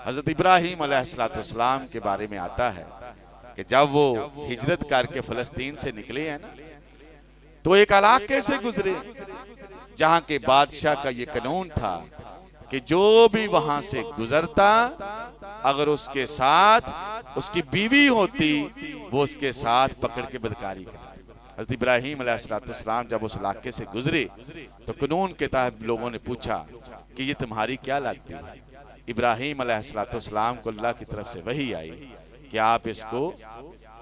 حضرت ابراہیم علیہ السلام کے بارے میں آتا ہے کہ جب وہ ہجرت کر کے فلسطین سے نکلے ہیں نا، تو ایک علاقے سے گزرے جہاں کے بادشاہ کا یہ قانون تھا کہ جو بھی وہاں سے گزرتا، اگر اس کے ساتھ اس کی بیوی ہوتی، وہ اس کے ساتھ پکڑ کے بدکاری کرتی۔ حضرت ابراہیم علیہ السلام جب اس علاقے سے گزرے تو قانون کے تحت لوگوں نے پوچھا کہ یہ تمہاری کیا لگتی ہے؟ ابراہیم علیہ السلام کو اللہ کی طرف سے وحی آئی کہ آپ اس کو،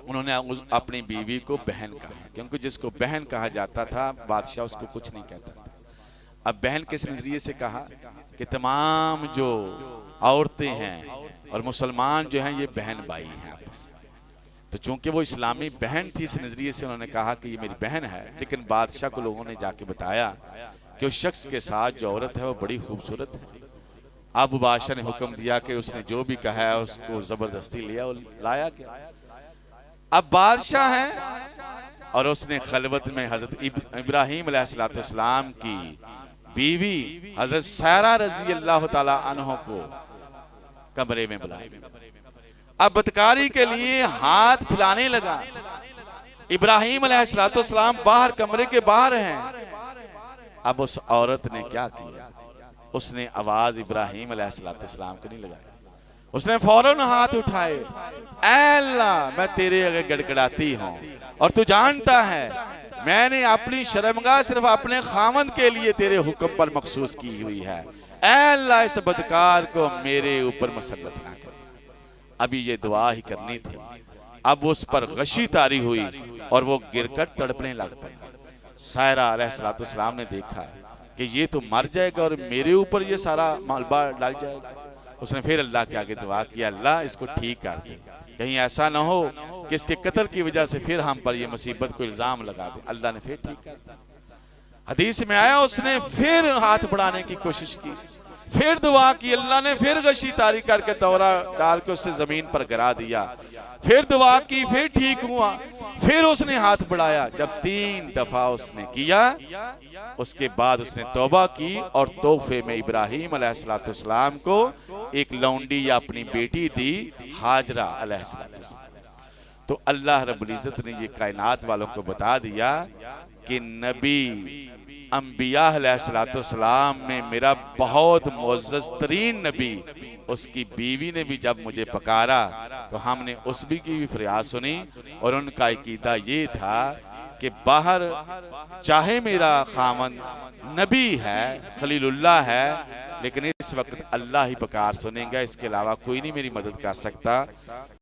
انہوں نے اپنی بیوی کو بہن کہا، کیونکہ جس کو بہن کہا جاتا تھا بادشاہ اس کو کچھ نہیں کہتا تھا۔ اب بہن کس نظریے سے کہا کہ تمام جو عورتیں ہیں اور مسلمان جو ہیں یہ بہن بھائی ہیں آپس میں، تو چونکہ وہ اسلامی بہن تھی اس نظریے سے انہوں نے کہا کہ یہ میری بہن ہے، لیکن بادشاہ کو لوگوں نے جا کے بتایا کہ اس شخص کے ساتھ جو عورت ہے وہ بڑی خوبصورت ہے۔ اب بادشاہ نے حکم دیا کہ اس نے جو بھی کہا ہے اس کو زبردستی لیا اور لایا گیا۔ اب بادشاہ ہے اور اس نے خلوت میں حضرت ابراہیم علیہ السلام کی بیوی حضرت سارہ رضی اللہ تعالیٰ عنہ کو کمرے میں بلایا۔ اب بدکاری کے لیے ہاتھ پھیلانے لگا۔ ابراہیم علیہ السلام باہر کمرے کے باہر ہیں۔ اب اس عورت نے کیا کیا؟ اس نے آواز ابراہیم علیہ السلام کو نہیں لگائی، اس نے فوراً ہاتھ اٹھائے، اے اللہ میں تیرے آگے گڑگڑاتی ہوں اور تو جانتا ہے میں نے اپنی شرمگاہ صرف اپنے خاوند کے لیے تیرے حکم پر مخصوص کی ہوئی ہے، اے اللہ اس بدکار کو میرے اوپر مسلط نہ کر۔ ابھی یہ دعا ہی کرنی تھی، اب اس پر غشی طاری ہوئی اور وہ گر کر تڑپنے لگ پڑی۔ سائرہ علیہ السلام نے دیکھا کہ یہ تو مر جائے گا اور میرے اوپر یہ سارا مالبہ ڈال جائے گا۔ اس نے پھر اللہ کے آگے دعا کیا، اللہ اس کو ٹھیک کر دے، کہیں ایسا نہ ہو کہ اس کے قتل کی وجہ سے پھر ہم پر یہ مصیبت کو الزام لگا دے۔ اللہ نے پھر ٹھیک کر دیا۔ حدیث میں آیا اس نے پھر ہاتھ بڑھانے کی کوشش کی، پھر دعا کی، اللہ نے پھر غشی طاری کر کے دورہ ڈال کے اسے زمین پر گرا دیا، پھر دعا کی، پھر ٹھیک ہوا، پھر اس نے ہاتھ بڑھایا۔ جب 3 دفعہ اس نے کیا، اس کے بعد اس نے توبہ کی اور تحفے میں ابراہیم علیہ السلام کو ایک لونڈی یا اپنی بیٹی دی، ہاجرہ علیہ السلام۔ تو اللہ رب العزت نے یہ کائنات والوں کو بتا دیا کہ نبی انبیاء علیہ السلام میں میرا بہت معزز ترین نبی، اس کی بیوی نے بھی جب مجھے پکارا تو ہم نے اس بھی کی بھی فریاد سنی، اور ان کا عقیدہ یہ تھا کہ باہر چاہے میرا خاوند نبی ہے، خلیل اللہ ہے، لیکن اس وقت اللہ ہی پکار سنیں گا، اس کے علاوہ کوئی نہیں میری مدد کر سکتا۔